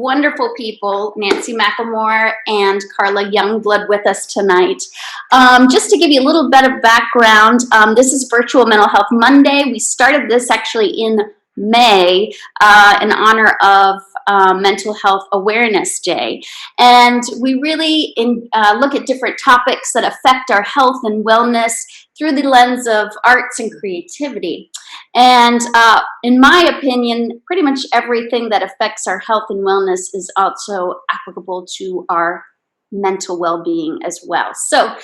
wonderful people, Nancy McLemore and Carla Youngblood, with us tonight. Just to give you a little bit of background, this is Virtual Mental Health Monday. We started this actually in May in honor of Mental Health Awareness Day. And we really look at different topics that affect our health and wellness through the lens of arts and creativity. And in my opinion, pretty much everything that affects our health and wellness is also applicable to our mental well-being as well. So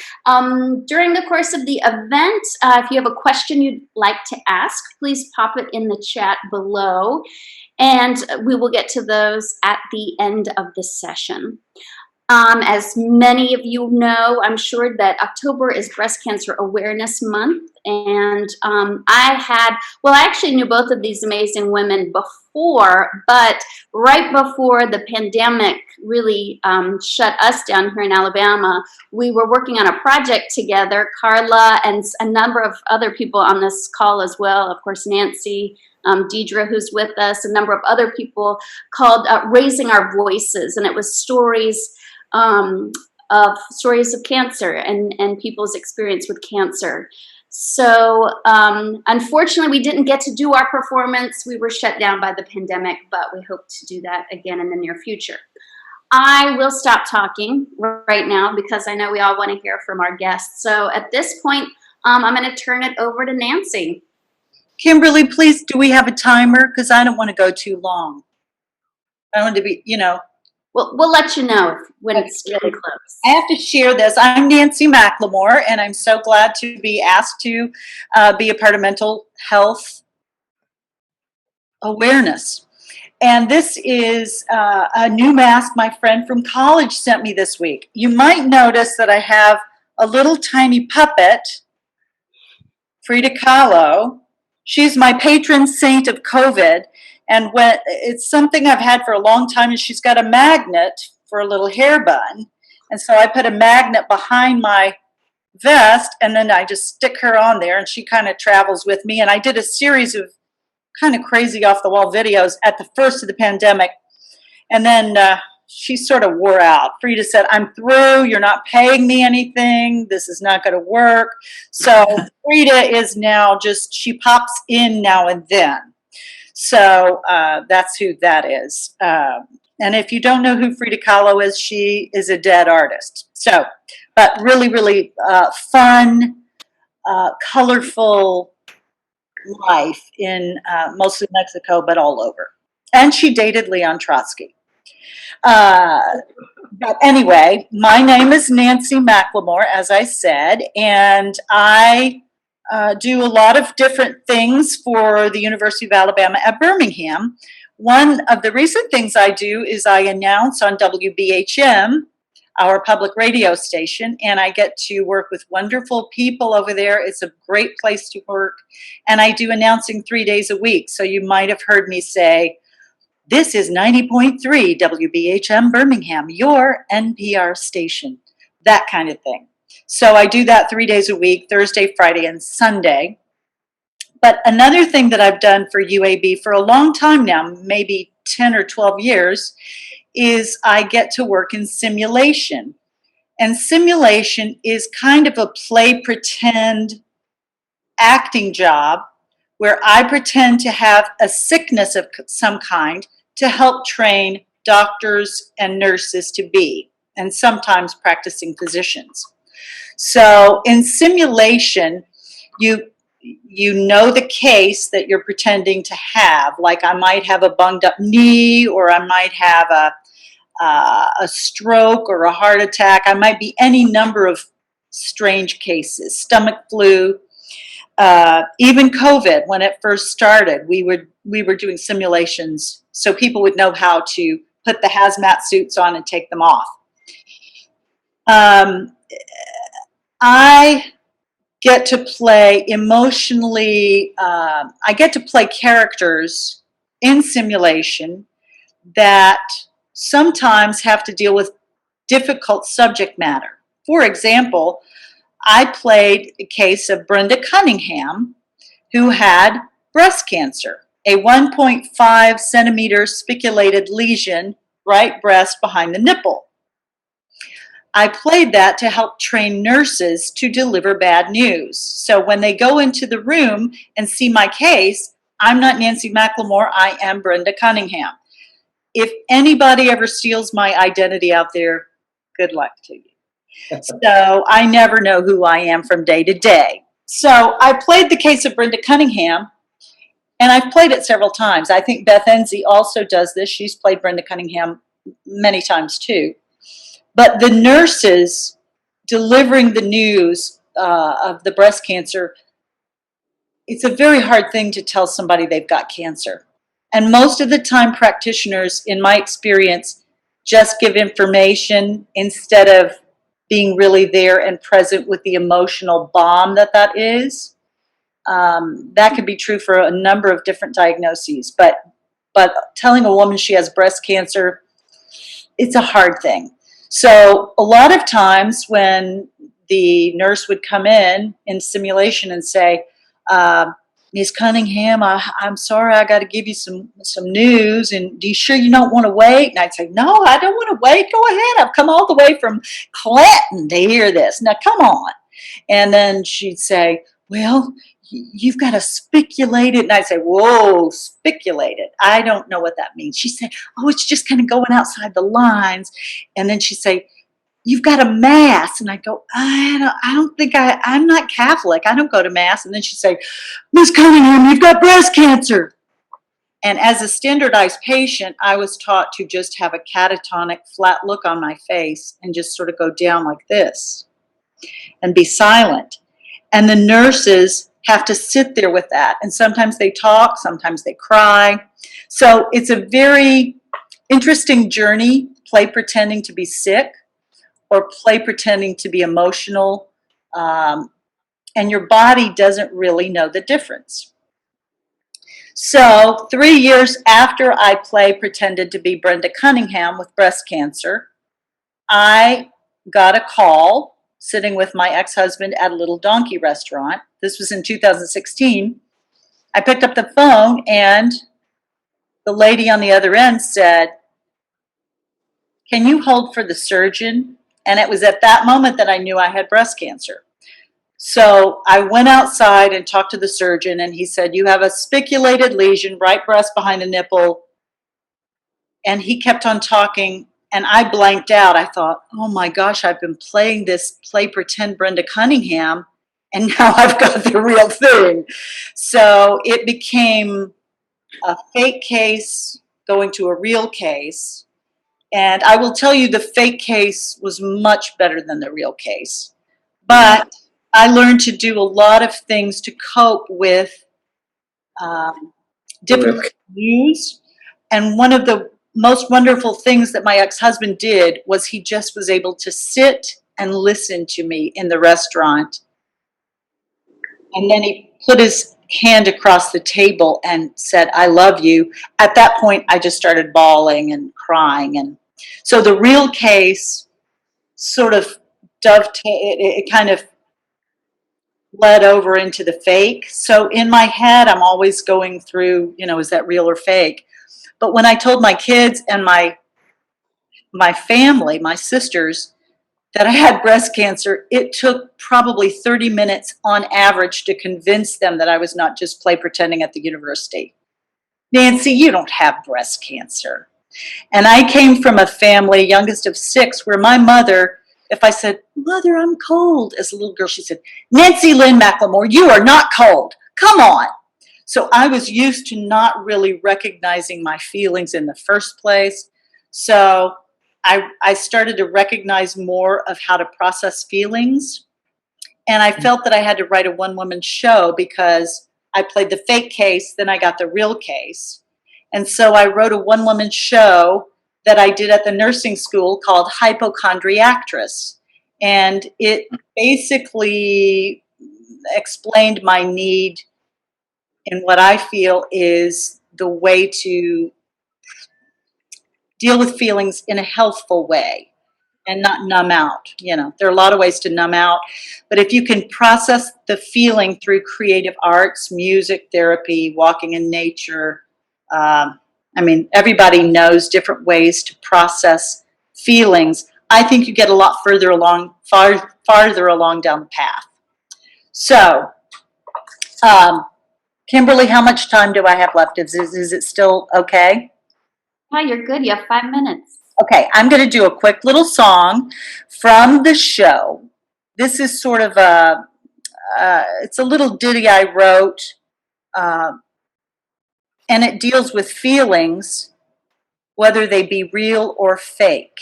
during the course of the event, if you have a question you'd like to ask, please pop it in the chat below, and we will get to those at the end of the session. As many of you know, I'm sure that October is Breast Cancer Awareness Month, and I actually knew both of these amazing women before, but right before the pandemic really shut us down here in Alabama, we were working on a project together, Carla and a number of other people on this call as well, of course, Nancy, Deidre, who's with us, a number of other people, called Raising Our Voices, and it was stories of cancer and people's experience with cancer. So unfortunately, we didn't get to do our performance. We were shut down by the pandemic, but we hope to do that again in the near future. I will stop talking right now because I know we all want to hear from our guests. So at this point, I'm going to turn it over to Nancy. Kimberly, please, do we have a timer? Because I don't want to go too long. I don't want to be, We'll let you know when it's getting close. I have to share this. I'm Nancy McLemore, and I'm so glad to be asked to be a part of mental health awareness. And this is a new mask my friend from college sent me this week. You might notice that I have a little tiny puppet, Frida Kahlo. She's my patron saint of COVID. And when it's something I've had for a long time, and she's got a magnet for a little hair bun. And so I put a magnet behind my vest, and then I just stick her on there, and she kind of travels with me. And I did a series of kind of crazy off-the-wall videos at the first of the pandemic. And then she sort of wore out. Frida said, "I'm through. You're not paying me anything. This is not going to work." So Frida is now she pops in now and then. So that's who that is. And if you don't know who Frida Kahlo is, she is a dead artist. So, but really, really fun, colorful life in mostly Mexico, but all over. And she dated Leon Trotsky. But anyway, my name is Nancy McLemore, as I said, and I do a lot of different things for the University of Alabama at Birmingham. One of the recent things I do is I announce on WBHM, our public radio station, and I get to work with wonderful people over there. It's a great place to work, and I do announcing 3 days a week. So you might have heard me say, "This is 90.3 WBHM Birmingham, your NPR station," that kind of thing. So I do that 3 days a week, Thursday, Friday, and Sunday. But another thing that I've done for UAB for a long time now, maybe 10 or 12 years, is I get to work in simulation. And simulation is kind of a play pretend acting job where I pretend to have a sickness of some kind to help train doctors and nurses to be, and sometimes practicing physicians. So in simulation, you know the case that you're pretending to have. Like I might have a bunged up knee, or I might have a stroke or a heart attack. I might be any number of strange cases, stomach flu, even COVID. When it first started, we were doing simulations so people would know how to put the hazmat suits on and take them off. I get to play emotionally, I get to play characters in simulation that sometimes have to deal with difficult subject matter. For example, I played a case of Brenda Cunningham, who had breast cancer, a 1.5 centimeter spiculated lesion right breast behind the nipple. I played that to help train nurses to deliver bad news. So when they go into the room and see my case, I'm not Nancy McLemore, I am Brenda Cunningham. If anybody ever steals my identity out there, good luck to you. So I never know who I am from day to day. So I played the case of Brenda Cunningham, and I've played it several times. I think Beth Enzi also does this. She's played Brenda Cunningham many times too. But the nurses delivering the news of the breast cancer, it's a very hard thing to tell somebody they've got cancer. And most of the time, practitioners, in my experience, just give information instead of being really there and present with the emotional bomb that is. That could be true for a number of different diagnoses. But telling a woman she has breast cancer, it's a hard thing. So a lot of times when the nurse would come in simulation and say, Ms. Cunningham, I'm sorry, I got to give you some news, and do you sure you don't want to wait? And I'd say, no, I don't want to wait. Go ahead. I've come all the way from Clinton to hear this. Now, come on. And then she'd say, well, you've got to speculate it. And I'd say, whoa, speculate it. I don't know what that means. She said, oh, it's just kind of going outside the lines. And then she'd say, you've got a mass. And I go, I don't think I'm not Catholic. I don't go to mass. And then she'd say, Miss Cunningham, you've got breast cancer. And as a standardized patient, I was taught to just have a catatonic, flat look on my face and just sort of go down like this and be silent. And the nurses have to sit there with that. And sometimes they talk, sometimes they cry. So it's a very interesting journey, play pretending to be sick or play pretending to be emotional. And your body doesn't really know the difference. So 3 years after I pretended to be Brenda Cunningham with breast cancer, I got a call sitting with my ex-husband at a little donkey restaurant. This was in 2016. I picked up the phone and the lady on the other end said, can you hold for the surgeon? And it was at that moment that I knew I had breast cancer. So I went outside and talked to the surgeon, and he said, you have a spiculated lesion, right breast behind the nipple. And he kept on talking, and I blanked out. I thought, oh my gosh, I've been playing this play pretend Brenda Cunningham, and now I've got the real thing. So it became a fake case going to a real case. And I will tell you, the fake case was much better than the real case. But I learned to do a lot of things to cope with difficult news. And one of the most wonderful things that my ex-husband did was he just was able to sit and listen to me in the restaurant. And then he put his hand across the table and said, I love you. At that point, I just started bawling and crying. And so the real case sort of it kind of led over into the fake. So in my head, I'm always going through, is that real or fake? But when I told my kids and my family, my sisters, that I had breast cancer, it took probably 30 minutes on average to convince them that I was not just play pretending at the university. Nancy, you don't have breast cancer. And I came from a family, youngest of 6, where my mother, if I said, Mother, I'm cold, as a little girl, she said, Nancy Lynn McLemore, you are not cold. Come on. So I was used to not really recognizing my feelings in the first place. So I started to recognize more of how to process feelings. And I felt that I had to write a one-woman show because I played the fake case, then I got the real case. And so I wrote a one-woman show that I did at the nursing school called Hypochondriactress. And it basically explained my need in what I feel is the way to deal with feelings in a healthful way and not numb out. There are a lot of ways to numb out, but if you can process the feeling through creative arts, music, therapy, walking in nature, I mean, everybody knows different ways to process feelings. I think you get a lot farther along down the path. So, Kimberly, how much time do I have left? Is it still okay? Yeah, you're good. You have 5 minutes. Okay, I'm going to do a quick little song from the show. This is sort of it's a little ditty I wrote, and it deals with feelings, whether they be real or fake.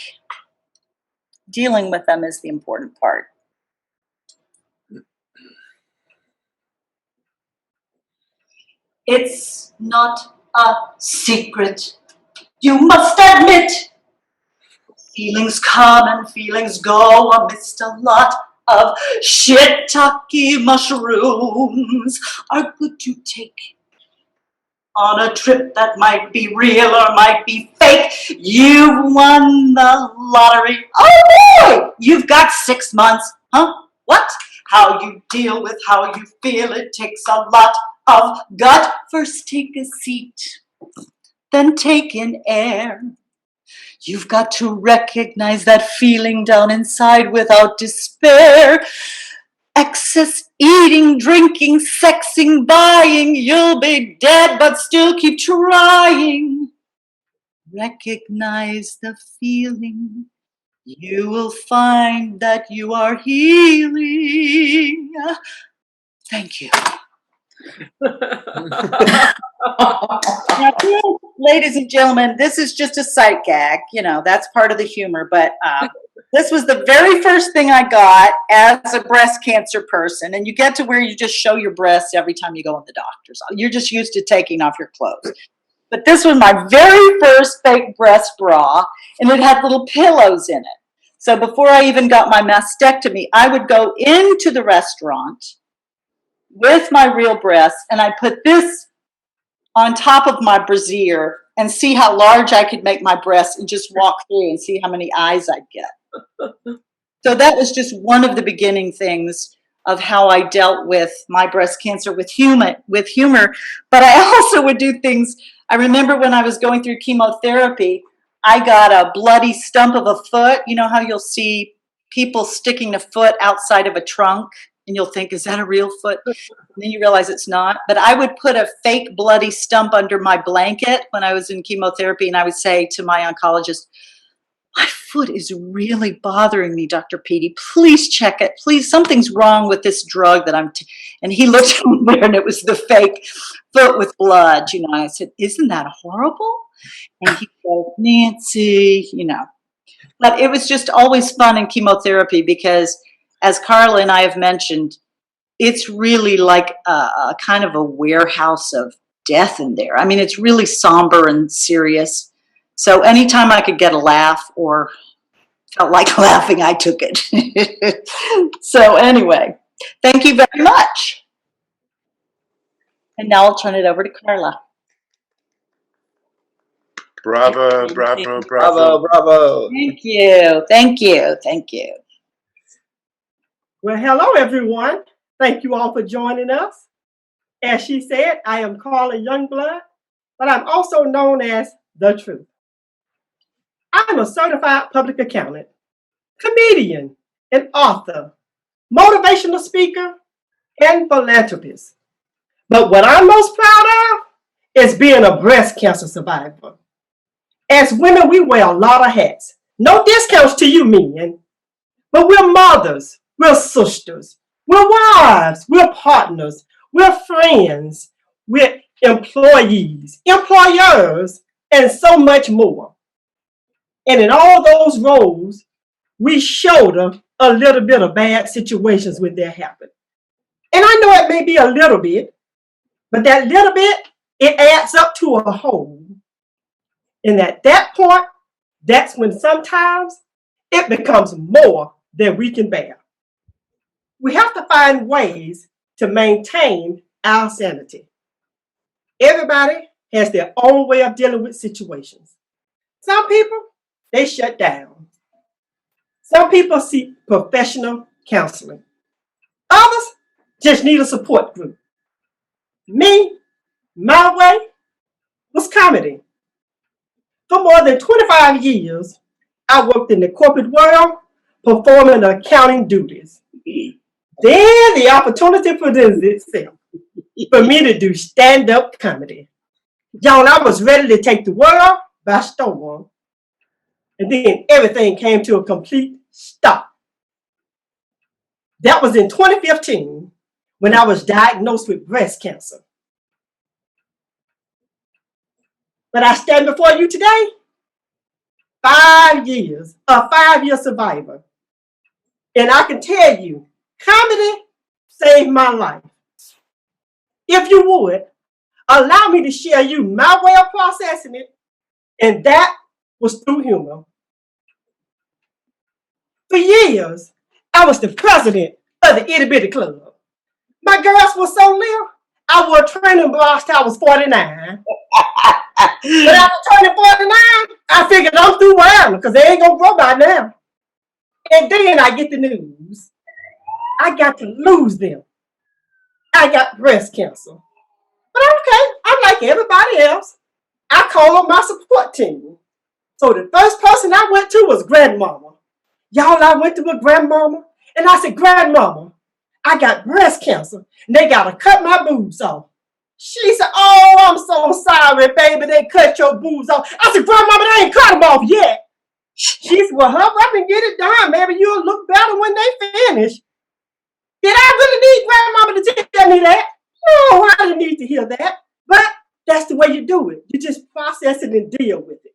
Dealing with them is the important part. It's not a secret, you must admit. Feelings come and feelings go amidst a lot of shiitake mushrooms are good to take on a trip that might be real or might be fake. You've won the lottery. Oh boy, you've got 6 months. Huh? What? How you deal with how you feel, it takes a lot of gut. First take a seat, then take in air. You've got to recognize that feeling down inside without despair. Excess eating, drinking, sexing, buying, you'll be dead, but still keep trying. Recognize the feeling. You will find that you are healing. Thank you. Now, ladies and gentlemen, this is just a sight gag. You know, that's part of the humor. But this was the very first thing I got as a breast cancer person. And you get to where you just show your breasts every time you go in the doctor's. You're just used to taking off your clothes. But this was my very first fake breast bra, and it had little pillows in it. So before I even got my mastectomy, I would go into the restaurant with my real breasts, and I put this on top of my brassiere and see how large I could make my breasts and just walk through and see how many eyes I'd get. So that was just one of the beginning things of how I dealt with my breast cancer with humor. But I also would do things. I remember when I was going through chemotherapy, I got a bloody stump of a foot. You know how you'll see people sticking a foot outside of a trunk and you'll think, is that a real foot? And then you realize it's not. But I would put a fake bloody stump under my blanket when I was in chemotherapy, and I would say to my oncologist, my foot is really bothering me, Dr. Petey. Please check it. Please, something's wrong with this drug that I'm and he looked over there, and it was the fake foot with blood. You know, I said, isn't that horrible? And he said, Nancy, you know. But it was just always fun in chemotherapy because, as Carla and I have mentioned, it's really like a kind of a warehouse of death in there. I mean, it's really somber and serious. So anytime I could get a laugh or felt like laughing, I took it. So anyway, thank you very much. And now I'll turn it over to Carla. Bravo, bravo, bravo. Bravo, bravo. Thank you, thank you, thank you. Well, hello, everyone. Thank you all for joining us. As she said, I am Carla Youngblood, but I'm also known as The Truth. I'm a certified public accountant, comedian, and author, motivational speaker, and philanthropist. But what I'm most proud of is being a breast cancer survivor. As women, we wear a lot of hats. No discounts to you men, but we're mothers, we're sisters, we're wives, we're partners, we're friends, we're employees, employers, and so much more. And in all those roles, we shoulder a little bit of bad situations when they happen. And I know it may be a little bit, but that little bit, it adds up to a whole. And at that point, that's when sometimes it becomes more than we can bear. We have to find ways to maintain our sanity. Everybody has their own way of dealing with situations. Some people, they shut down. Some people seek professional counseling. Others just need a support group. Me, my way was comedy. For more than 25 years, I worked in the corporate world, performing accounting duties. Then the opportunity presented itself for me to do stand-up comedy. Y'all, I was ready to take the world by storm. And then everything came to a complete stop. That was in 2015 when I was diagnosed with breast cancer. But I stand before you today, 5 years, a 5-year survivor. And I can tell you, comedy saved my life. If you would, allow me to share you my way of processing it, and that was through humor. For years, I was the president of the Itty Bitty Club. My girls were so little, I wore training bras till I was 49. But after turning 49, I figured I'm through wearing them because they ain't gonna grow by now. And then I get the news. I got to lose them. I got breast cancer. But okay, I'm like everybody else. I call on my support team. So the first person I went to was grandmama. Y'all, I went to my grandmama and I said, Grandmama, I got breast cancer and they gotta cut my boobs off. She said, oh, I'm so sorry, baby, they cut your boobs off. I said, Grandmama, they ain't cut them off yet. She said, well, hurry up and get it done, baby. You'll look better when they finish. Did I really need grandmama to tell me that? No, I didn't need to hear that. But that's the way you do it. You just process it and deal with it.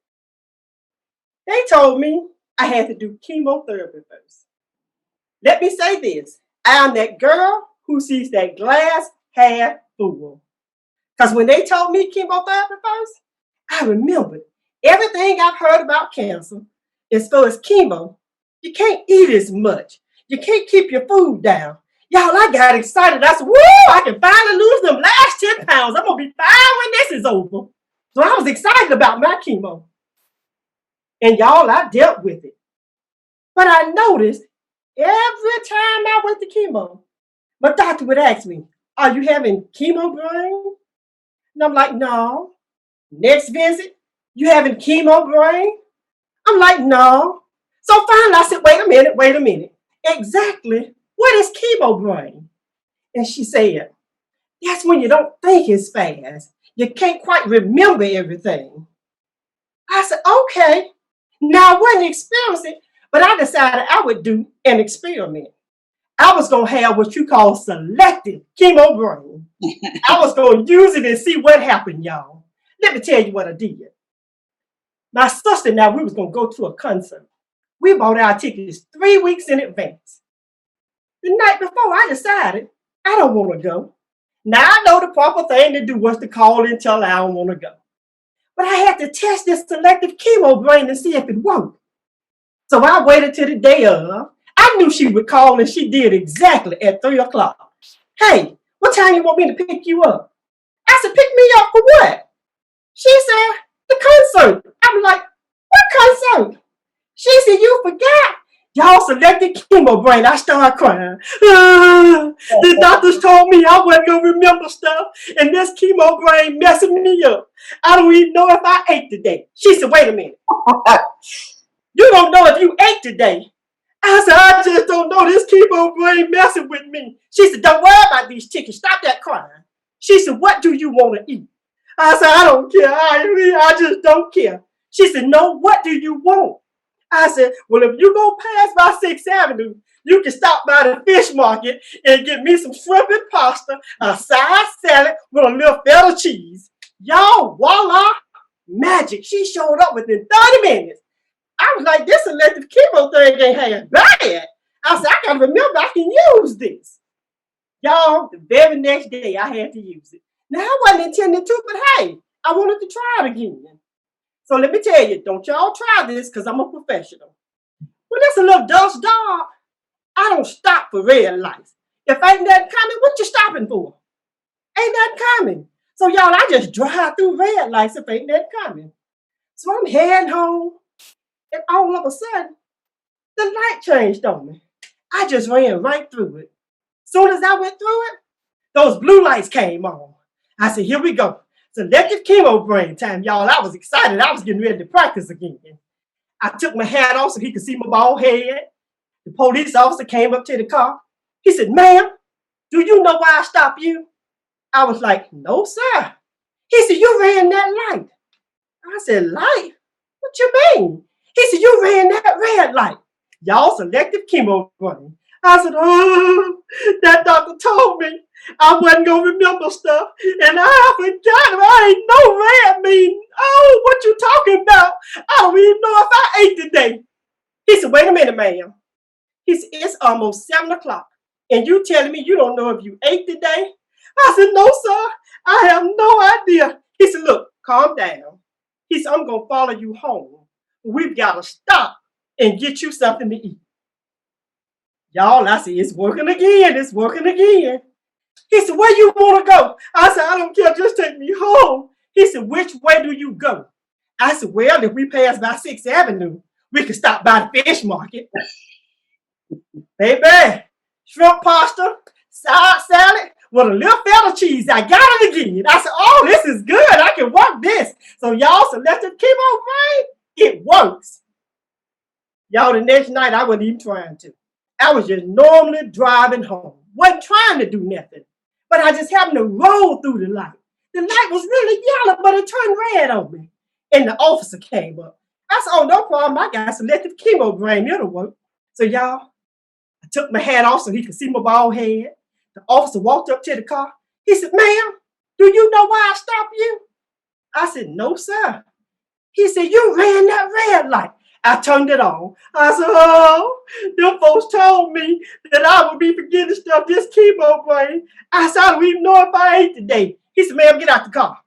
They told me I had to do chemotherapy first. Let me say this. I'm that girl who sees that glass half full. Because when they told me chemotherapy first, I remembered everything I've heard about cancer. As far as chemo, you can't eat as much. You can't keep your food down. Y'all, I got excited. I said, woo, I can finally lose them last 10 pounds. I'm going to be fine when this is over. So I was excited about my chemo. And y'all, I dealt with it. But I noticed every time I went to chemo, my doctor would ask me, are you having chemo brain? And I'm like, no. Next visit, you having chemo brain? I'm like, no. So finally I said, wait a minute. Exactly what is chemo brain? And she said, that's when you don't think as fast. You can't quite remember everything. I said, okay. Now I wasn't experiencing, but I decided I would do an experiment. I was going to have what you call selective chemo brain. I was going to use it and see what happened, y'all. Let me tell you what I did. My sister and I, we was going to go to a concert. We bought our tickets 3 weeks in advance. The night before, I decided I don't want to go. Now, I know the proper thing to do was to call and tell her I don't want to go. But I had to test this selective chemo brain to see if it worked. So I waited till the day of. I knew she would call, and she did exactly at 3 o'clock. Hey, what time you want me to pick you up? I said, pick me up for what? She said, the concert. I'm like, what concert? She said, you forgot. Y'all selected chemo brain. I started crying. The doctors told me I wasn't going to remember stuff, and this chemo brain messing me up. I don't even know if I ate today. She said, wait a minute. You don't know if you ate today. I said, I just don't know. This chemo brain messing with me. She said, don't worry about these tickets. Stop that crying. She said, what do you want to eat? I said, I don't care. I just don't care. She said, no, what do you want? I said, well, if you go past by 6th Avenue, you can stop by the fish market and get me some shrimp and pasta, a side salad with a little feta cheese. Y'all, voila, magic. She showed up within 30 minutes. I was like, this selective chemo thing ain't half bad. I said, I gotta remember I can use this. Y'all, the very next day I had to use it. Now, I wasn't intending to, but hey, I wanted to try it again. So let me tell you, don't y'all try this because I'm a professional. When there's a little dust dark, I don't stop for red lights. If ain't nothing coming, what you stopping for? Ain't nothing coming. So y'all, I just drive through red lights if ain't nothing coming. So I'm heading home, and all of a sudden, the light changed on me. I just ran right through it. Soon as I went through it, those blue lights came on. I said, here we go. selective chemo brain time, y'all. I was excited. I was getting ready to practice again. I took my hat off so he could see my bald head. The police officer came up to the car. He said, ma'am, do you know why I stopped you? I was like, no, sir. He said, you ran that light. I said, light? What you mean? He said, you ran that red light. Y'all, selective chemo brain. I said, oh, that doctor told me I wasn't going to remember stuff. And I forgot. I ain't know red mean. Oh, what you talking about? I don't even know if I ate today. He said, wait a minute, ma'am. He said, it's almost 7 o'clock. And you telling me you don't know if you ate today? I said, no, sir. I have no idea. He said, look, calm down. He said, I'm going to follow you home. We've got to stop and get you something to eat. Y'all, I said, it's working again. It's working again. He said, where you want to go? I said, I don't care. Just take me home. He said, which way do you go? I said, well, if we pass by 6th Avenue, we can stop by the fish market. Baby, shrimp pasta, side salad with a little feta cheese. I got it again. I said, oh, this is good. I can work this. So y'all, selective chemo brain, it works. Y'all, the next night, I wasn't even trying to. I was just normally driving home. Wasn't trying to do nothing. But I just happened to roll through the light. The light was really yellow, but it turned red on me. And the officer came up. I said, oh, no problem. I got selective chemo brain. It'll work. So y'all, I took my hat off so he could see my bald head. The officer walked up to the car. He said, ma'am, do you know why I stopped you? I said, no, sir. He said, you ran that red light. I turned it on. I said, oh, them folks told me that I would be forgetting stuff, this chemo brain. I said, I don't even know if I ate today. He said, ma'am, get out the car.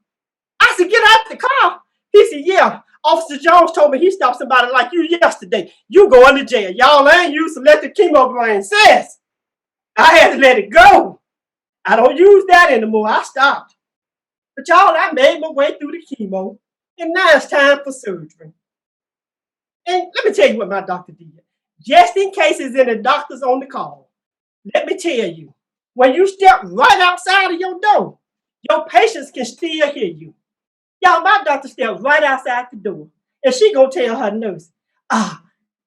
I said, get out the car. He said, yeah. Officer Jones told me he stopped somebody like you yesterday. You going to jail. Y'all ain't use selective chemo brain. Sis, I had to let it go. I don't use that anymore. I stopped. But y'all, I made my way through the chemo. And now it's time for surgery. And let me tell you what my doctor did. Just in case there's any doctors on the call, let me tell you, when you step right outside of your door, your patients can still hear you. Y'all, my doctor stepped right outside the door. And she gonna tell her nurse,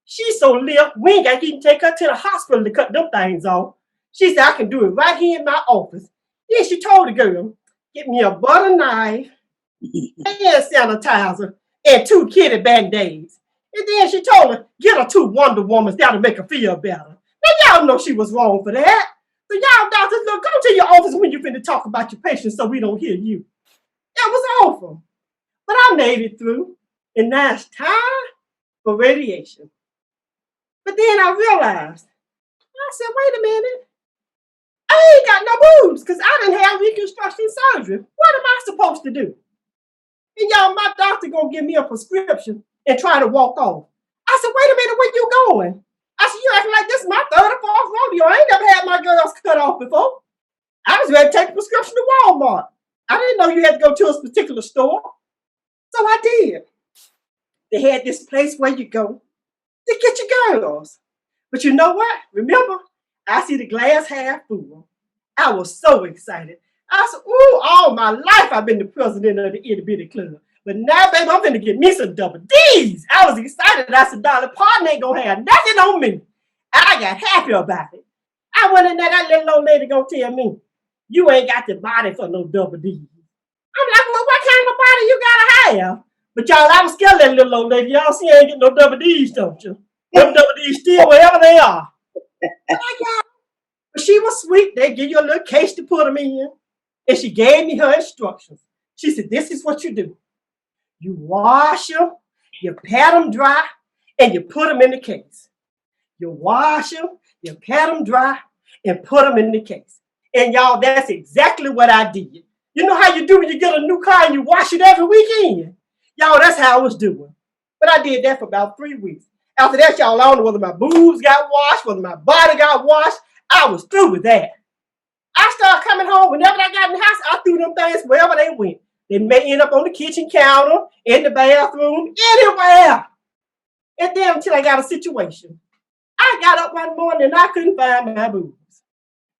she's so limp, we ain't got to even take her to the hospital to cut them things off. She said, I can do it right here in my office. Then she told the girl, get me a butter knife, hand sanitizer, and 2 kitty band-aids. And then she told her, get her 2 Wonder Womans, that'll make her feel better. Now, y'all know she was wrong for that. So y'all doctors, look, go to your office when you're finna talk about your patients so we don't hear you. That was awful. But I made it through. And now it's time for radiation. But then I realized, I said, wait a minute. I ain't got no boobs because I didn't have reconstruction surgery. What am I supposed to do? And y'all, my doctor gonna give me a prescription and try to walk off. I said, wait a minute, where you going? I said, you acting like this is my 3rd or 4th rodeo. I ain't never had my girls cut off before. I was ready to take a prescription to Walmart. I didn't know you had to go to a particular store. So I did. They had this place where you go to get your girls. But you know what? Remember, I see the glass half full. I was so excited. I said, ooh, all my life I've been the president of the itty bitty club. But now, baby, I'm going to get me some double D's. I was excited. I said, Dolly Parton ain't going to have nothing on me. I got happy about it. I went in there, that little old lady going to tell me, you ain't got the body for no double D's. I'm like, well, what kind of body you got to have? But y'all, I was scared of that little old lady. Y'all see, I ain't getting no double D's, don't you? Them double D's still wherever they are. But she was sweet. They give you a little case to put them in. And she gave me her instructions. She said, this is what you do. You wash them, you pat them dry, and you put them in the case. You wash them, you pat them dry, and put them in the case. And y'all, that's exactly what I did. You know how you do when you get a new car and you wash it every weekend? Y'all, that's how I was doing. But I did that for about 3 weeks. After that, y'all, I don't know whether my boobs got washed, whether my body got washed. I was through with that. I started coming home. Whenever I got in the house, I threw them things wherever they went. They may end up on the kitchen counter, in the bathroom, anywhere. And then until I got a situation. I got up one morning and I couldn't find my boobs.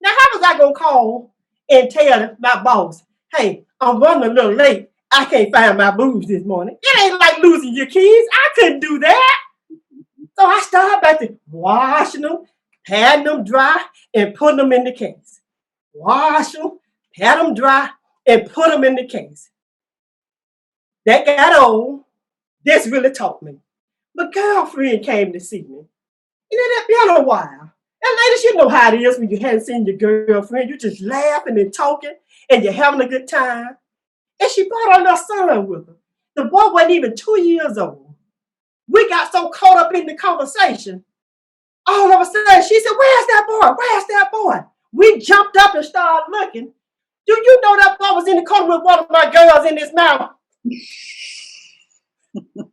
Now, how was I going to call and tell my boss, hey, I'm running a little late I can't find my boobs this morning. It ain't like losing your keys. I couldn't do that. So I started back to washing them, patting them dry, and putting them in the case. Wash them, pat them dry, and put them in the case. That got old. This really taught me. My girlfriend came to see me. It had been a while. And ladies, you know how it is when you hadn't seen your girlfriend. You're just laughing and talking, and you're having a good time. And she brought her little son with her. The boy wasn't even 2 years old. We got so caught up in the conversation. All of a sudden, she said, "Where's that boy? Where's that boy?" We jumped up and started looking. Do you know that boy was in the corner with one of my girls in his mouth?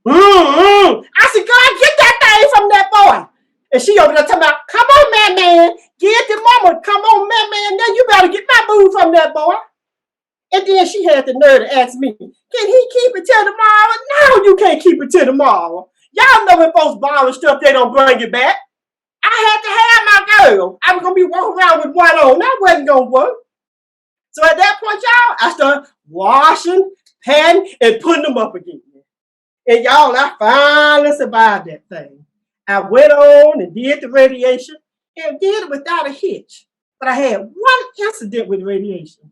I said, "God, get that thing from that boy." And she over there talking about, "Come on, man. Get the mama. Come on, man. Now you better get my boo from that boy." And then she had the nerve to ask me, "Can he keep it till tomorrow?" No, you can't keep it till tomorrow. Y'all know when folks borrow stuff, they don't bring it back. I had to have my girl. I was going to be walking around with one on. That wasn't going to work. So at that point, y'all, I started washing, patting, and putting them up again. And y'all, I finally survived that thing. I went on and did the radiation and did it without a hitch. But I had one incident with radiation.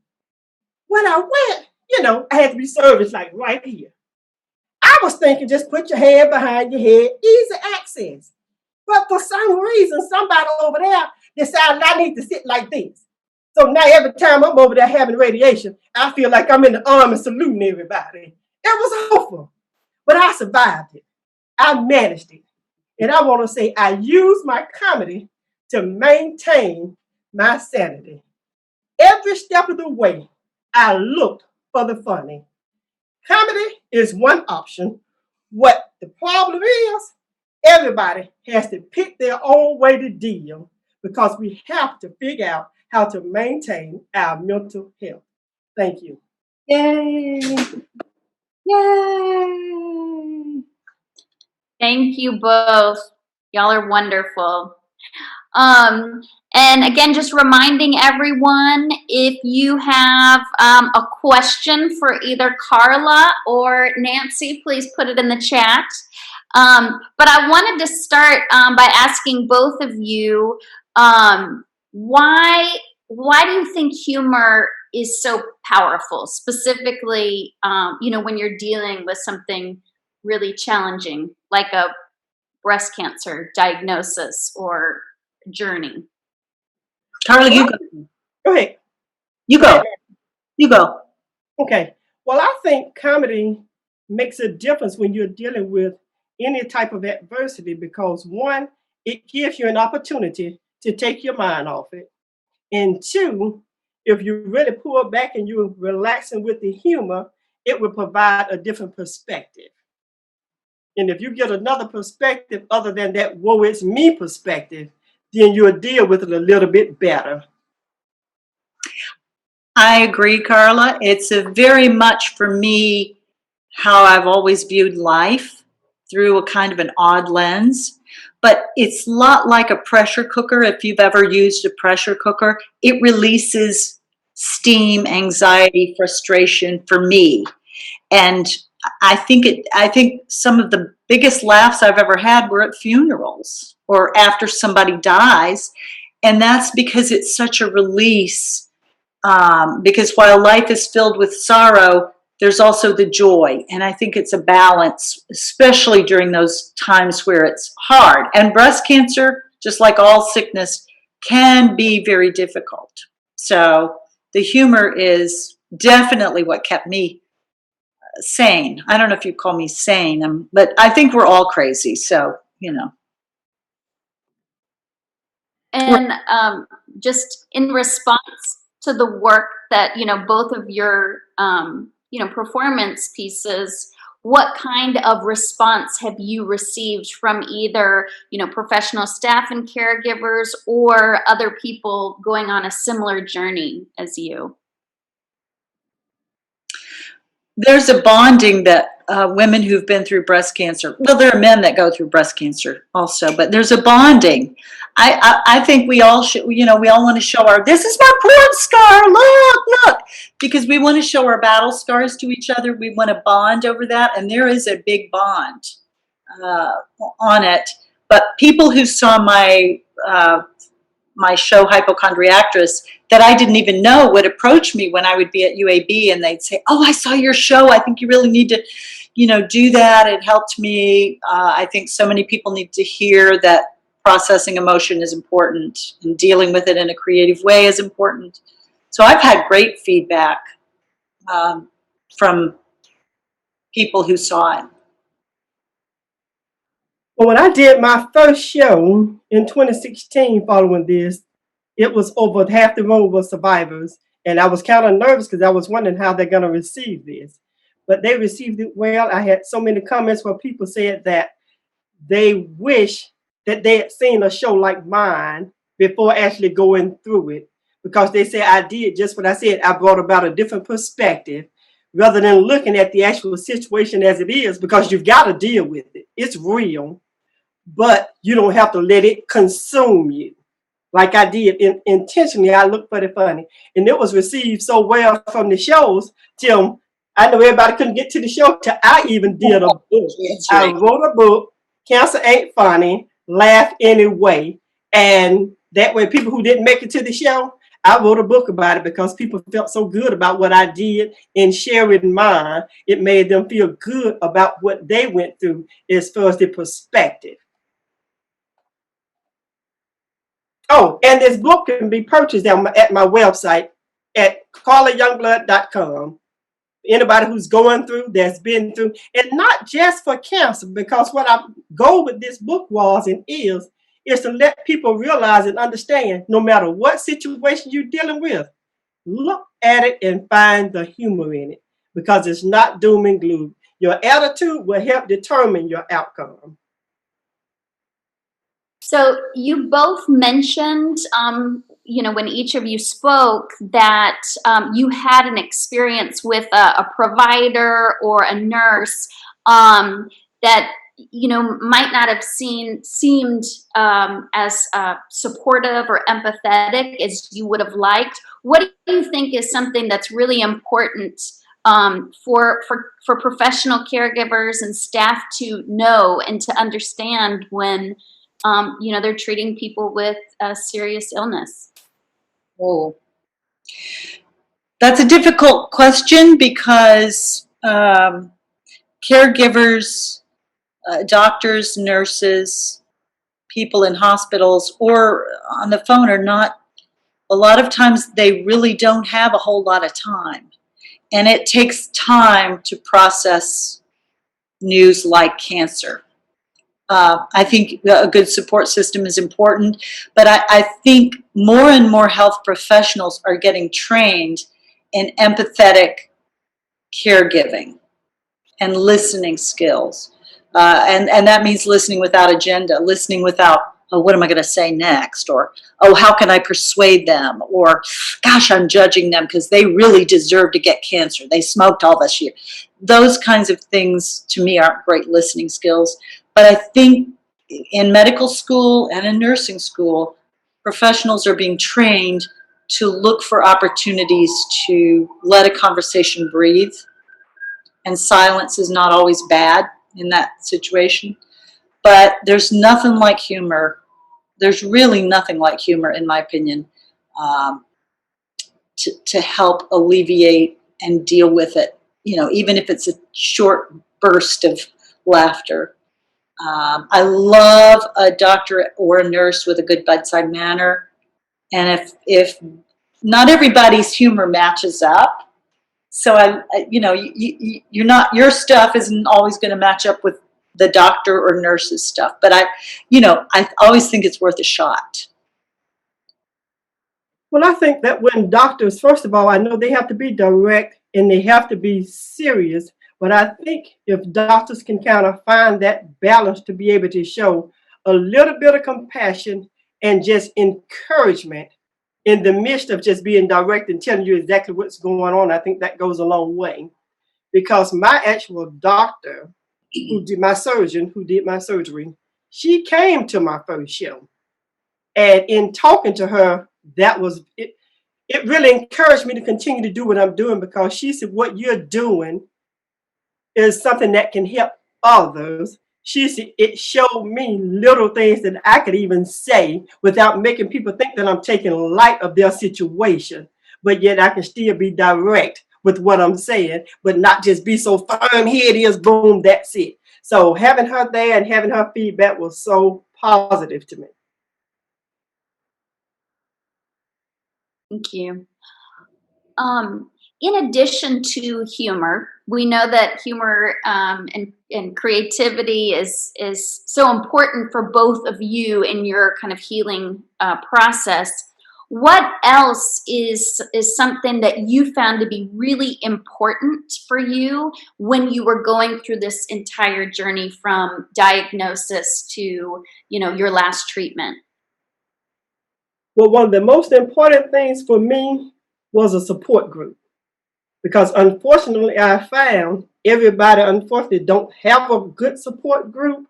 When I went, I had to be serviced like right here. I was thinking just put your hand behind your head, easy access. But for some reason, somebody over there decided I need to sit like this. So now every time I'm over there having radiation, I feel like I'm in the army saluting everybody. It was awful. But I survived it. I managed it. And I want to say I used my comedy to maintain my sanity. Every step of the way, I looked for the funny. Comedy is one option. What the problem is, everybody has to pick their own way to deal because we have to figure out how to maintain our mental health. Thank you. Yay! Yay! Thank you both. Y'all are wonderful. And again, just reminding everyone, if you have a question for either Carla or Nancy, please put it in the chat. But I wanted to start by asking both of you, why do you think humor is so powerful, specifically, when you're dealing with something really challenging, like a breast cancer diagnosis or journey? Carla, you go. Go ahead. You go. You go. Okay. Well, I think comedy makes a difference when you're dealing with any type of adversity because, one, it gives you an opportunity to take your mind off it. And two, if you really pull back and you're relaxing with the humor, it will provide a different perspective. And if you get another perspective other than that woe it's me perspective, then you'll deal with it a little bit better. I agree, Carla. It's a very much for me how I've always viewed life, through a kind of an odd lens. But it's a lot like a pressure cooker. If you've ever used a pressure cooker, it releases steam, anxiety, frustration for me. And I think some of the biggest laughs I've ever had were at funerals or after somebody dies. And that's because it's such a release. Because while life is filled with sorrow, there's also the joy. And I think it's a balance, especially during those times where it's hard. And breast cancer, just like all sickness, can be very difficult. So the humor is definitely what kept me sane. I don't know if you call me sane, but I think we're all crazy. So, And just in response to the work that, both of your, performance pieces, what kind of response have you received from either, professional staff and caregivers or other people going on a similar journey as you? There's a bonding that women who've been through breast cancer, well, there are men that go through breast cancer also, but there's a bonding. I think we all should, we all want to show this is my porn scar, look. because we want to show our battle scars to each other. We want to bond over that, and there is a big bond on it. But people who saw my show Hypochondriactress that I didn't even know would approach me when I would be at UAB, and they'd say, "Oh, I saw your show. I think you really need to, do that. It helped me." I think so many people need to hear that processing emotion is important and dealing with it in a creative way is important. So I've had great feedback from people who saw it. Well, when I did my first show in 2016 following this, it was over half the room was survivors. And I was kind of nervous because I was wondering how they're going to receive this. But they received it well. I had so many comments where people said that they wish that they had seen a show like mine before actually going through it, because they said I did just what I said. I brought about a different perspective rather than looking at the actual situation as it is, because you've got to deal with it. It's real, but you don't have to let it consume you. Like I did intentionally, I looked for the funny, and it was received so well from the shows till I know everybody couldn't get to the show till I even did a book. That's right. I wrote a book, Cancer Ain't Funny, Laugh Anyway. And that way people who didn't make it to the show, I wrote a book about it because people felt so good about what I did and sharing mine. It made them feel good about what they went through as far as the perspective. Oh, and this book can be purchased at my website at carlayoungblood.com. Anybody who's going through, that's been through, and not just for cancer, because what I go with this book was and is to let people realize and understand, no matter what situation you're dealing with, look at it and find the humor in it, because it's not doom and gloom. Your attitude will help determine your outcome. So you both mentioned, when each of you spoke, that you had an experience with a provider or a nurse that might not have seemed as supportive or empathetic as you would have liked. What do you think is something that's really important for professional caregivers and staff to know and to understand when they're treating people with a serious illness? Oh, that's a difficult question because caregivers, doctors, nurses, people in hospitals or on the phone are not, a lot of times they really don't have a whole lot of time. And it takes time to process news like cancer. I think a good support system is important, but I think more and more health professionals are getting trained in empathetic caregiving and listening skills. And that means listening without agenda, listening without, oh, what am I going to say next? Or, oh, how can I persuade them? Or, gosh, I'm judging them because they really deserve to get cancer. They smoked all this year. Those kinds of things, to me, aren't great listening skills. But I think in medical school and in nursing school, professionals are being trained to look for opportunities to let a conversation breathe. And silence is not always bad in that situation. But there's nothing like humor. There's really nothing like humor, in my opinion, to help alleviate and deal with it, even if it's a short burst of laughter. I love a doctor or a nurse with a good bedside manner. And if not everybody's humor matches up, so you're not, your stuff isn't always going to match up with the doctor or nurse's stuff. But I always think it's worth a shot. Well, I think that when doctors, first of all, I know they have to be direct and they have to be serious. But I think if doctors can kind of find that balance to be able to show a little bit of compassion and just encouragement in the midst of just being direct and telling you exactly what's going on, I think that goes a long way. Because my actual doctor, who did my surgery, she came to my first show. And in talking to her, that was it. it really encouraged me to continue to do what I'm doing, because she said, what you're doing is something that can help others. She said, it showed me little things that I could even say without making people think that I'm taking light of their situation, but yet I can still be direct with what I'm saying, but not just be so firm. Here it is, boom, that's it. So having her there and having her feedback was so positive to me. Thank you. In addition to humor, we know that humor and creativity is so important for both of you in your kind of healing process. What else is something that you found to be really important for you when you were going through this entire journey from diagnosis to, you know, your last treatment? Well, one of the most important things for me was a support group, because unfortunately I found everybody unfortunately don't have a good support group.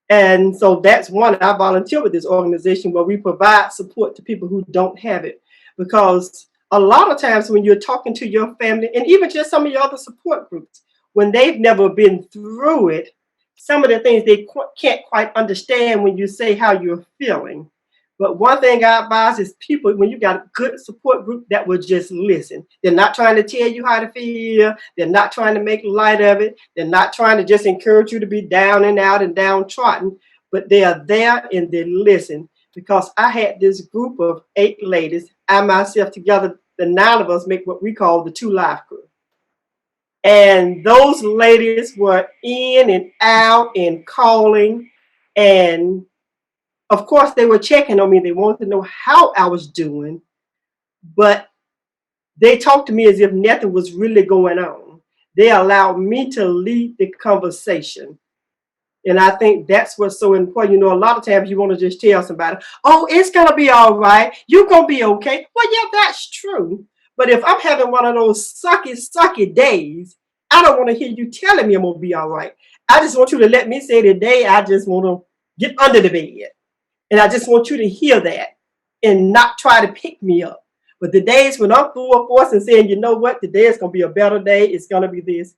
And so that's one, I volunteer with this organization where we provide support to people who don't have it. Because a lot of times when you're talking to your family and even just some of your other support groups, when they've never been through it, some of the things they can't quite understand when you say how you're feeling. But one thing I advise is people, when you got a good support group that will just listen. They're not trying to tell you how to feel. They're not trying to make light of it. They're not trying to just encourage you to be down and out and downtrodden, but they are there and they listen. Because I had this group of 8 ladies, I myself together, the 9 of us make what we call the 2 Life Group. And those ladies were in and out and calling, and of course, they were checking on me. They wanted to know how I was doing, but they talked to me as if nothing was really going on. They allowed me to lead the conversation. And I think that's what's so important. You know, a lot of times you want to just tell somebody, oh, it's going to be all right. You're going to be okay. Well, yeah, that's true. But if I'm having one of those sucky days, I don't want to hear you telling me I'm going to be all right. I just want you to let me say today, I just want to get under the bed. And I just want you to hear that and not try to pick me up. But the days when I'm full of force and saying, you know what, today is going to be a better day, it's going to be this,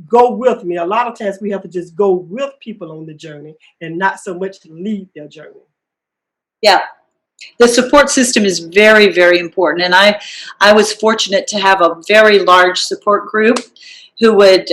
go with me. A lot of times we have to just go with people on the journey and not so much lead their journey. Yeah. The support system is very, very important. And I was fortunate to have a very large support group who would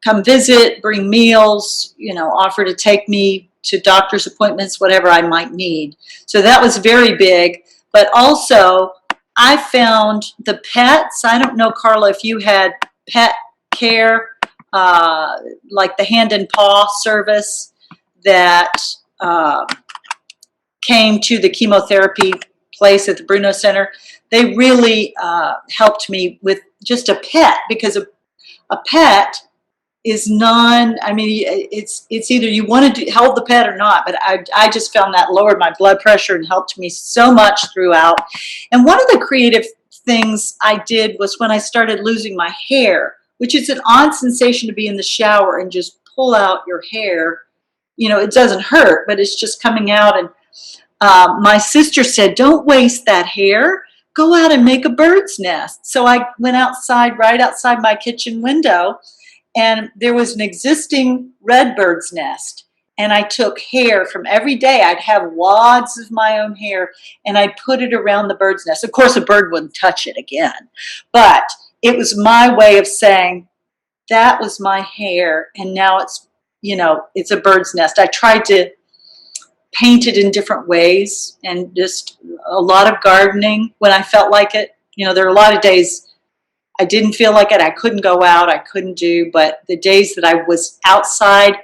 come visit, bring meals, you know, offer to take me to doctor's appointments, whatever I might need. So that was very big. But also, I found the pets. I don't know, Carla, if you had pet care, like the hand and paw service that came to the chemotherapy place at the Bruno Center. They really helped me with just a pet, because a pet is I mean, it's either you want to hold the pet or not, but I just found that lowered my blood pressure and helped me so much throughout. And one of the creative things I did was when I started losing my hair, which is an odd sensation to be in the shower and just pull out your hair. You know, it doesn't hurt, but it's just coming out. And my sister said, don't waste that hair. Go out and make a bird's nest. So I went outside, right outside my kitchen window, and there was an existing red bird's nest. And I took hair from every day. I'd have wads of my own hair, and I'd put it around the bird's nest. Of course, a bird wouldn't touch it again. But it was my way of saying, that was my hair, and now it's, you know, it's a bird's nest. I tried to paint it in different ways, and just a lot of gardening when I felt like it. You know, there are a lot of days I didn't feel like it. I couldn't go out. I couldn't do. But the days that I was outside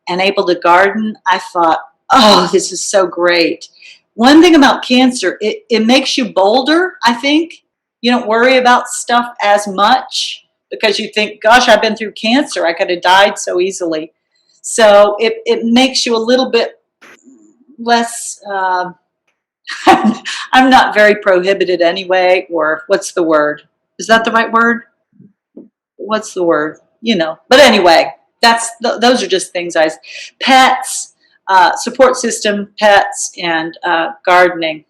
and able to garden, I thought, oh, this is so great. One thing about cancer, it makes you bolder, I think. You don't worry about stuff as much because you think, gosh, I've been through cancer. I could have died so easily. So it makes you a little bit less, I'm not very prohibited anyway, or what's the word? Is that the right word? What's the word? You know, but anyway, those are just things pets, support system, pets, and gardening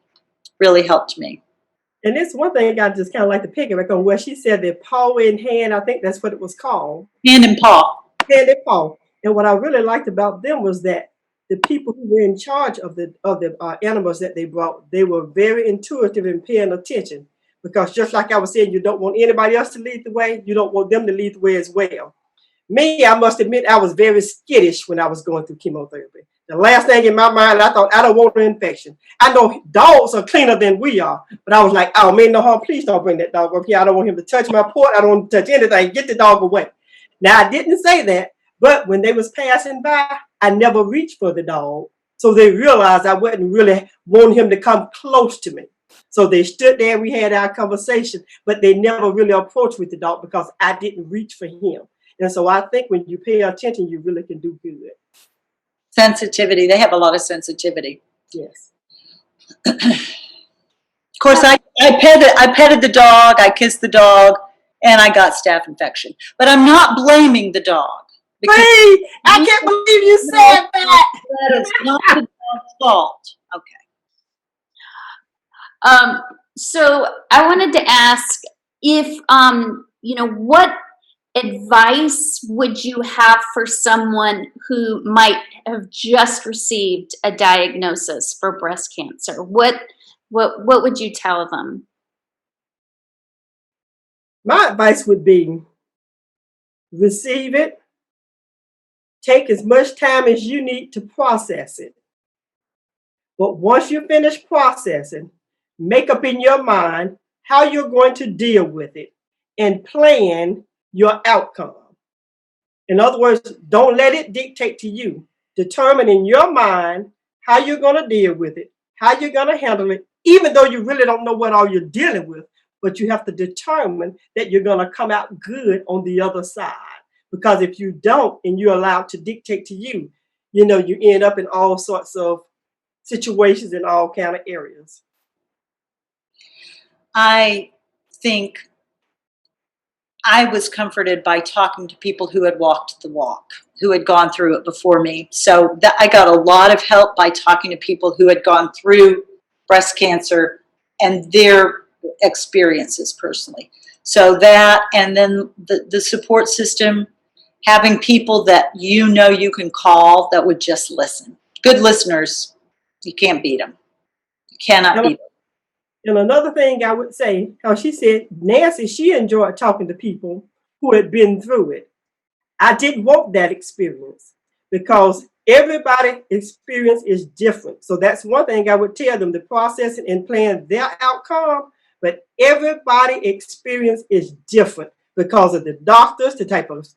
really helped me. And this one thing I just kind of like to piggyback on where she said that paw in hand, I think that's what it was called. Hand and paw. Hand and paw. And what I really liked about them was that the people who were in charge of the animals that they brought, they were very intuitive in paying attention. Because just like I was saying, you don't want anybody else to lead the way. You don't want them to lead the way as well. Me, I must admit, I was very skittish when I was going through chemotherapy. The last thing in my mind, I thought, I don't want an infection. I know dogs are cleaner than we are, but I was like, oh, man, no harm. Please don't bring that dog up here. I don't want him to touch my port. I don't want him to touch anything. Get the dog away. Now, I didn't say that, but when they was passing by, I never reached for the dog. So they realized I wouldn't really want him to come close to me. So they stood there, we had our conversation, but they never really approached with the dog because I didn't reach for him. And so I think when you pay attention, you really can do good. Sensitivity. They have a lot of sensitivity. Yes. Of course, I petted the dog, I kissed the dog, and I got staph infection. But I'm not blaming the dog. Wait, I can't believe you said that. That is not the dog's fault. Okay. So I wanted to ask if, what advice would you have for someone who might have just received a diagnosis for breast cancer? What would you tell them? My advice would be receive it. Take as much time as you need to process it. But once you finish processing, make up in your mind how you're going to deal with it and plan your outcome. In other words, don't let it dictate to you. Determine in your mind how you're going to deal with it, how you're going to handle it, even though you really don't know what all you're dealing with, but you have to determine that you're going to come out good on the other side. Because if you don't and you're allowed to dictate to you, you end up in all sorts of situations in all kind of areas. I think I was comforted by talking to people who had walked the walk, who had gone through it before me. So I got a lot of help by talking to people who had gone through breast cancer and their experiences personally. So that, and then the support system, having people that you can call that would just listen. Good listeners, you can't beat them. You cannot beat them. And another thing I would say, how she said, Nancy, she enjoyed talking to people who had been through it. I didn't want that experience because everybody's experience is different. So that's one thing I would tell them, the processing and plan their outcome. But everybody's experience is different because of the doctors, the type of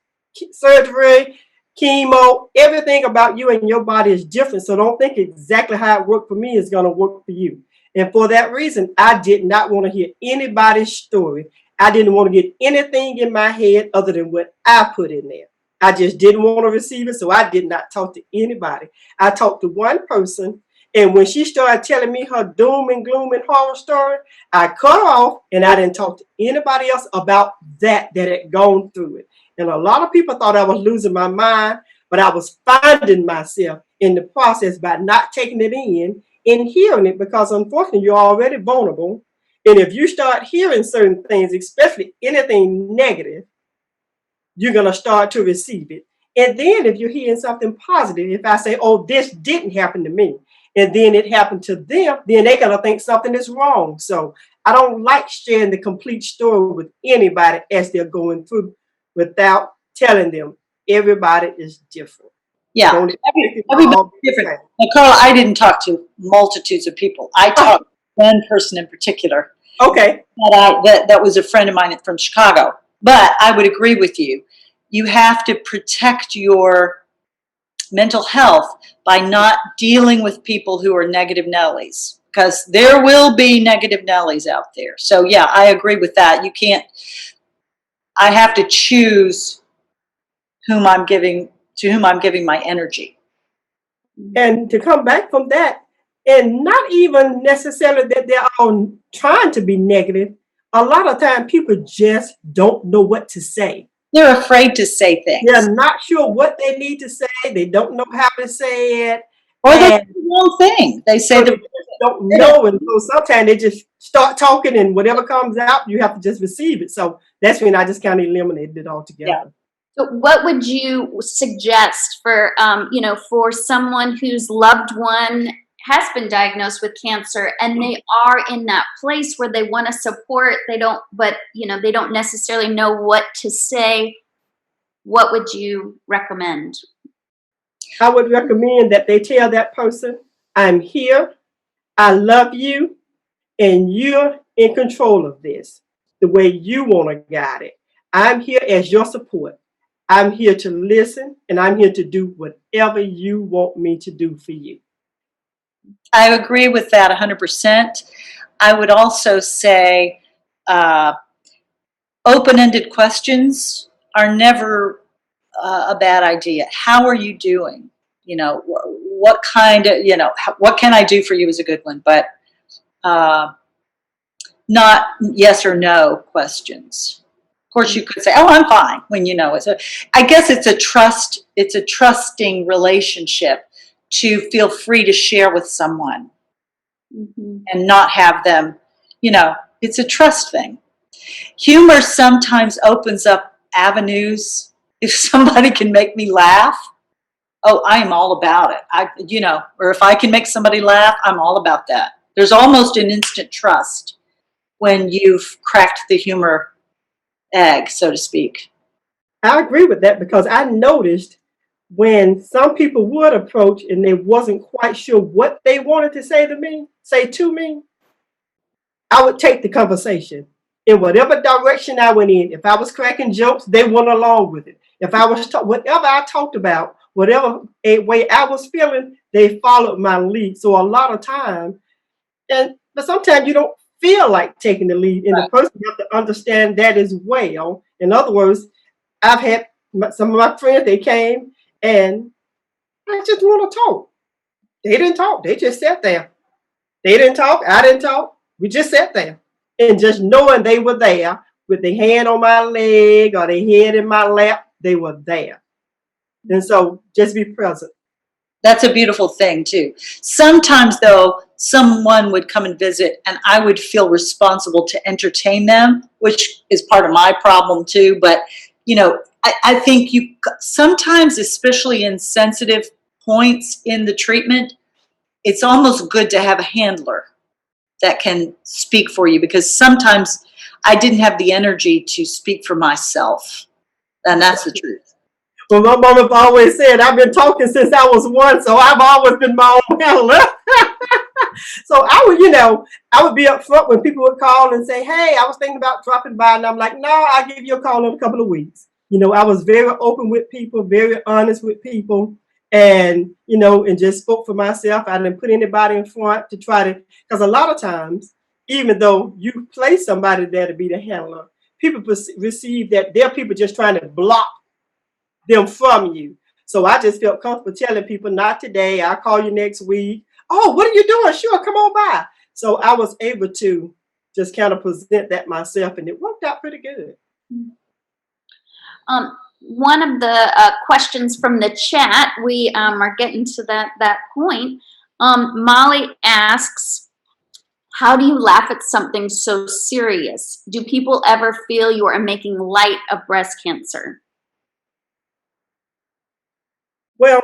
surgery, chemo, everything about you and your body is different. So don't think exactly how it worked for me is going to work for you. And for that reason, I did not want to hear anybody's story. I didn't want to get anything in my head other than what I put in there. I just didn't want to receive it, so I did not talk to anybody. I talked to one person, and when she started telling me her doom and gloom and horror story, I cut her off, and I didn't talk to anybody else about that had gone through it. And a lot of people thought I was losing my mind, but I was finding myself in the process by not taking it in and hearing it, because unfortunately you're already vulnerable. And if you start hearing certain things, especially anything negative, you're going to start to receive it. And then if you're hearing something positive, if I say, oh, this didn't happen to me, and then it happened to them, then they're going to think something is wrong. So I don't like sharing the complete story with anybody as they're going through without telling them everybody is different. Yeah, everybody's different. Now, Carla, I didn't talk to multitudes of people. I talked to one person in particular. Okay. That was a friend of mine from Chicago. But I would agree with you. You have to protect your mental health by not dealing with people who are negative Nellies, because there will be negative Nellies out there. So yeah, I agree with that. You can't, I have to choose to whom I'm giving my energy. And to come back from that, and not even necessarily that they're all trying to be negative, a lot of times people just don't know what to say. They're afraid to say things. They're not sure what they need to say. They don't know how to say it. Or they say the wrong thing. They say don't know, and so sometimes they just start talking, and whatever comes out, you have to just receive it. So that's when I just kind of eliminated it altogether. Yeah. So what would you suggest for, for someone whose loved one has been diagnosed with cancer and they are in that place where they want to support, they don't necessarily know what to say? What would you recommend? I would recommend that they tell that person, I'm here, I love you, and you're in control of this the way you want to guide it. I'm here as your support. I'm here to listen, and I'm here to do whatever you want me to do for you. I agree with that 100%. I would also say open-ended questions are never a bad idea. How are you doing? What kind of, what can I do for you is a good one, but not yes or no questions. Of course, you could say, "Oh, I'm fine," when you know it. So, I guess it's a trusting relationship to feel free to share with someone and not have them, it's a trust thing. Humor sometimes opens up avenues. If somebody can make me laugh, oh, I'm all about it. Or if I can make somebody laugh, I'm all about that. There's almost an instant trust when you've cracked the humor egg, so to speak. I agree with that because I noticed when some people would approach and they wasn't quite sure what they wanted to say to me, I would take the conversation in whatever direction I went in. If I was cracking jokes, they went along with it. If I was whatever I talked about, whatever way I was feeling, they followed my lead. So a lot of time, but sometimes you don't feel like taking the lead, and the person have to understand that as well. In other words, I've had some of my friends, they came and I just want to talk. They didn't talk. They just sat there. They didn't talk. I didn't talk. We just sat there. And just knowing they were there with their hand on my leg or their head in my lap, they were there. And so just be present. That's a beautiful thing, too. Sometimes, though, someone would come and visit, and I would feel responsible to entertain them, which is part of my problem, too. But, I think sometimes, especially in sensitive points in the treatment, it's almost good to have a handler that can speak for you, because sometimes I didn't have the energy to speak for myself. And that's the truth. Well, my mama always said, I've been talking since I was 1, so I've always been my own handler. So I would be up front when people would call and say, hey, I was thinking about dropping by. And I'm like, no, I'll give you a call in a couple of weeks. I was very open with people, very honest with people, and, and just spoke for myself. I didn't put anybody in front to try to, because a lot of times, even though you place somebody there to be the handler, people receive that they're people just trying to block them from you. So I just felt comfortable telling people, not today, I'll call you next week. Oh, what are you doing? Sure, come on by. So I was able to just kind of present that myself, and it worked out pretty good. One of the questions from the chat, we are getting to that point. Molly asks, how do you laugh at something so serious? Do people ever feel you are making light of breast cancer? Well,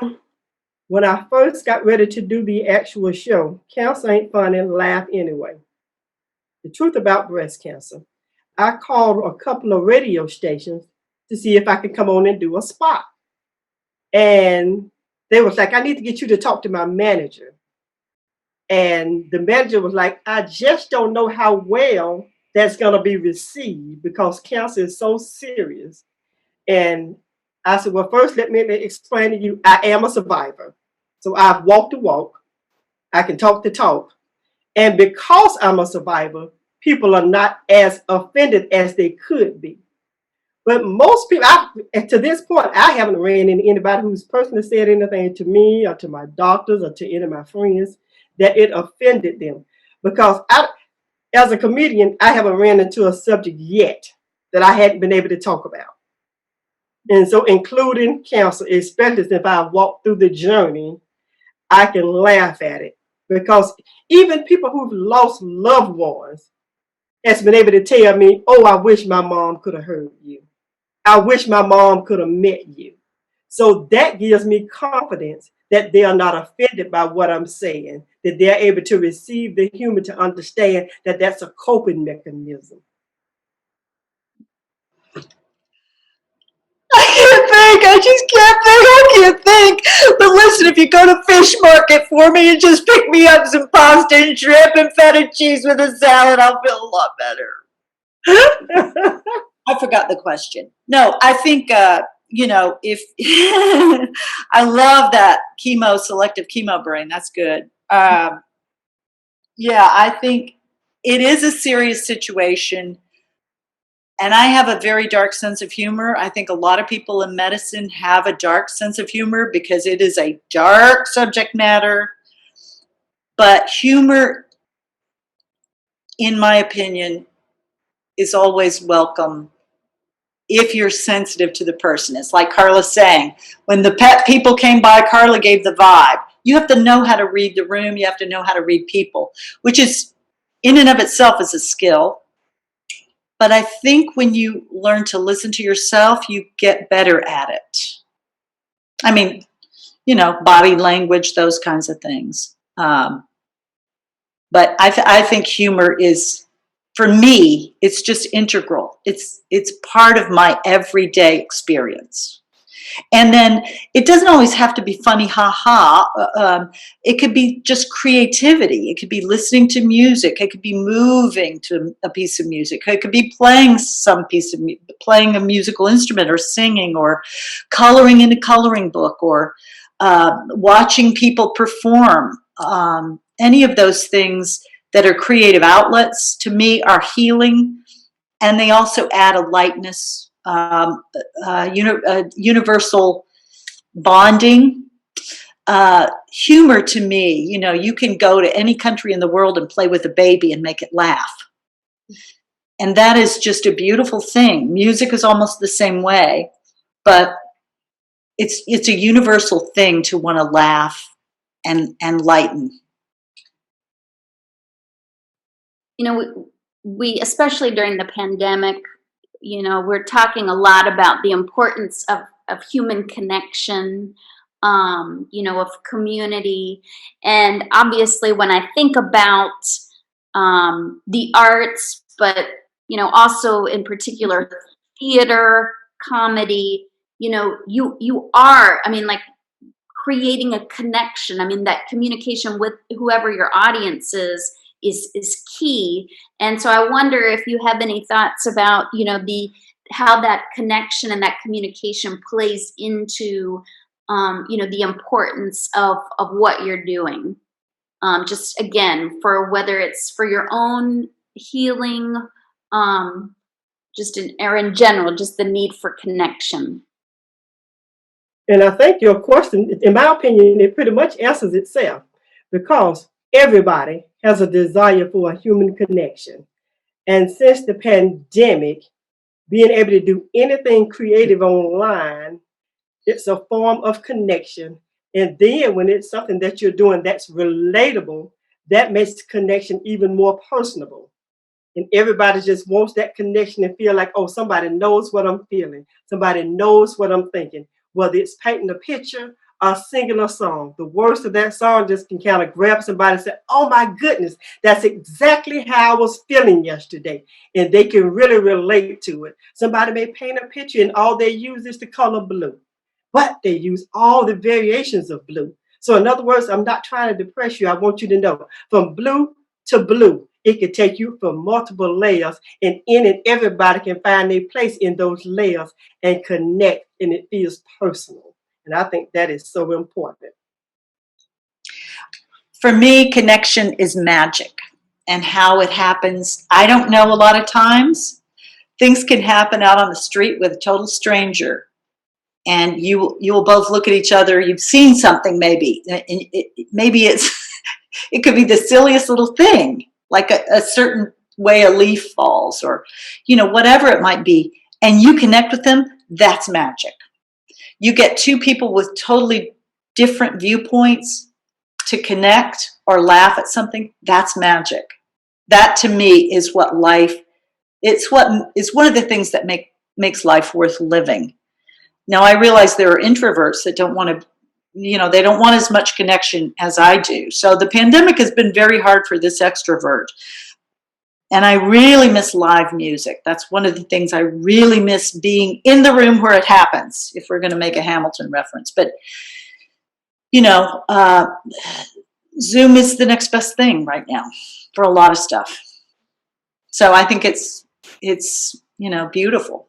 when I first got ready to do the actual show, cancer ain't funny, laugh anyway. The truth about breast cancer, I called a couple of radio stations to see if I could come on and do a spot. And they was like, I need to get you to talk to my manager. And the manager was like, I just don't know how well that's going to be received because cancer is so serious. And I said, well, first, let me explain to you, I am a survivor. So I've walked the walk. I can talk the talk. And because I'm a survivor, people are not as offended as they could be. But most people, to this point, I haven't ran into anybody who's personally said anything to me or to my doctors or to any of my friends that it offended them. Because as a comedian, I haven't ran into a subject yet that I hadn't been able to talk about. And so including cancer, especially if I walk through the journey, I can laugh at it. because even people who've lost loved ones has been able to tell me, oh, I wish my mom could have heard you. I wish my mom could have met you. So that gives me confidence that they are not offended by what I'm saying, that they're able to receive the humor, to understand that that's a coping mechanism. I just can't think, I can't think. But listen, if you go to Fish Market for me and just pick me up some pasta and shrimp and feta cheese with a salad, I'll feel a lot better. I forgot the question. No, I think, if I love that selective chemo brain. That's good. Yeah, I think it is a serious situation. And I have a very dark sense of humor. I think a lot of people in medicine have a dark sense of humor because it is a dark subject matter. But humor, in my opinion, is always welcome if you're sensitive to the person. It's like Carla's saying, when the pet people came by, Carla gave the vibe. You have to know how to read the room. You have to know how to read people, which is in and of itself is a skill. But I think when you learn to listen to yourself, you get better at it. I mean, body language, those kinds of things. But I think humor is, for me, it's just integral. It's part of my everyday experience. And then it doesn't always have to be funny, it could be just creativity. It could be listening to music. It could be moving to a piece of music. It could be playing playing a musical instrument, or singing, or coloring in a coloring book, or watching people perform. Any of those things that are creative outlets, to me, are healing, and they also add a lightness, universal bonding. Humor, to me, you can go to any country in the world and play with a baby and make it laugh. And that is just a beautiful thing. Music is almost the same way, but it's a universal thing to want to laugh and lighten. We especially during the pandemic, we're talking a lot about the importance of human connection, of community. And obviously when I think about the arts, but, also in particular theater, comedy, you are, creating a connection. That communication with whoever your audience is key. And so I wonder if you have any thoughts about, how that connection and that communication plays into, the importance of what you're doing. Just again, for whether it's for your own healing, or in general, just the need for connection. And I think your question, in my opinion, it pretty much answers itself, because everybody has a desire for a human connection. And since the pandemic, being able to do anything creative online, it's a form of connection. And then when it's something that you're doing that's relatable, that makes the connection even more personable. And everybody just wants that connection and feel like, oh, somebody knows what I'm feeling. Somebody knows what I'm thinking. Whether it's painting a picture or singing a song, the words of that song just can kind of grab somebody and say, oh my goodness, that's exactly how I was feeling yesterday. And they can really relate to it. Somebody may paint a picture and all they use is the color blue, but they use all the variations of blue. So in other words, I'm not trying to depress you. I want you to know, from blue to blue, it can take you from multiple layers, and everybody can find their place in those layers and connect, and it feels personal. And I think that is so important. For me, connection is magic, and how it happens, I don't know. A lot of times things can happen out on the street with a total stranger, and you will both look at each other. You've seen something, maybe, and maybe it could be the silliest little thing, like a certain way a leaf falls, or whatever it might be, and you connect with them. That's magic. You get two people with totally different viewpoints to connect or laugh at something, that's magic. That to me is what life, it's what is one of the things that makes life worth living. Now I realize there are introverts that don't want to, they don't want as much connection as I do. So the pandemic has been very hard for this extrovert. And I really miss live music. That's one of the things I really miss, being in the room where it happens, if we're going to make a Hamilton reference. But, Zoom is the next best thing right now for a lot of stuff. So I think it's beautiful.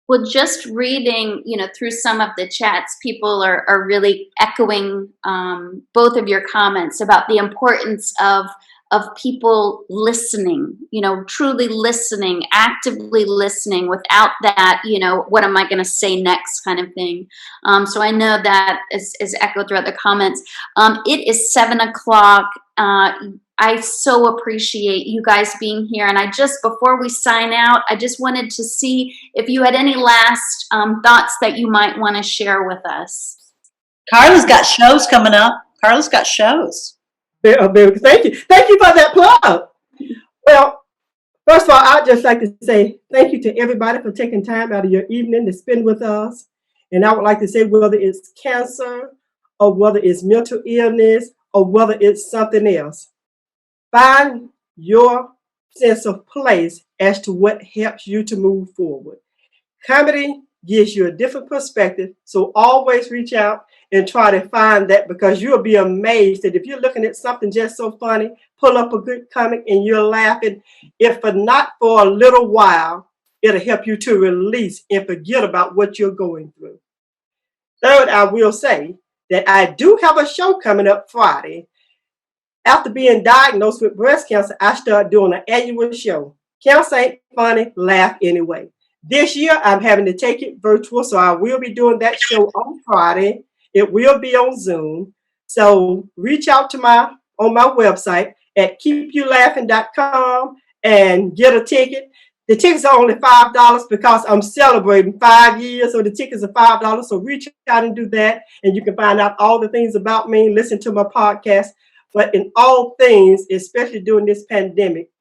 Well, just reading, through some of the chats, people are really echoing both of your comments about the importance of people listening, truly listening, actively listening, without that, what am I going to say next kind of thing. So I know that is echoed throughout the comments. It is 7:00. I so appreciate you guys being here. And before we sign out, I just wanted to see if you had any last thoughts that you might want to share with us. Carla's got shows coming up. Carla's got shows. Thank you. Thank you for that plug. Well, first of all, I'd just like to say thank you to everybody for taking time out of your evening to spend with us. And I would like to say, whether it's cancer or whether it's mental illness or whether it's something else, find your sense of place as to what helps you to move forward. Comedy gives you a different perspective, so always reach out and try to find that, because you'll be amazed that if you're looking at something just so funny, pull up a good comic and you're laughing. If not for a little while, it'll help you to release and forget about what you're going through. Third, I will say that I do have a show coming up Friday. After being diagnosed with breast cancer, I started doing an annual show. Cancer ain't funny, laugh anyway. This year, I'm having to take it virtual, so I will be doing that show on Friday. It will be on Zoom. So reach out to on my website at keepyoulaughing.com and get a ticket. The tickets are only $5 because I'm celebrating 5 years, so the tickets are $5. So reach out and do that, and you can find out all the things about me, listen to my podcast. But in all things, especially during this pandemic,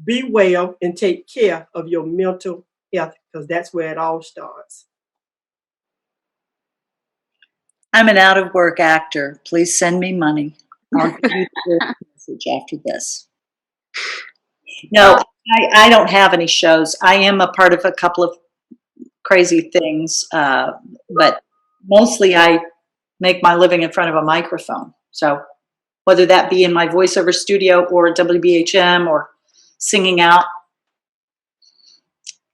be well and take care of your mental health, because that's where it all starts. I'm an out-of-work actor. Please send me money. I'll give you the message after this. No, I don't have any shows. I am a part of a couple of crazy things, but mostly I make my living in front of a microphone. So whether that be in my voiceover studio or WBHM or singing out.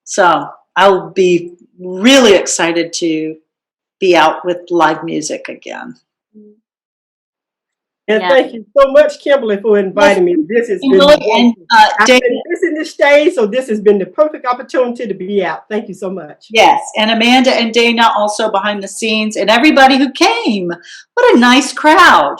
So I'll be really excited to be out with live music again. And thank you so much, Kimberly, for inviting me. This has been I've been missing this day, so this has been the perfect opportunity to be out. Thank you so much. Yes, and Amanda and Dana also behind the scenes, and everybody who came. What a nice crowd.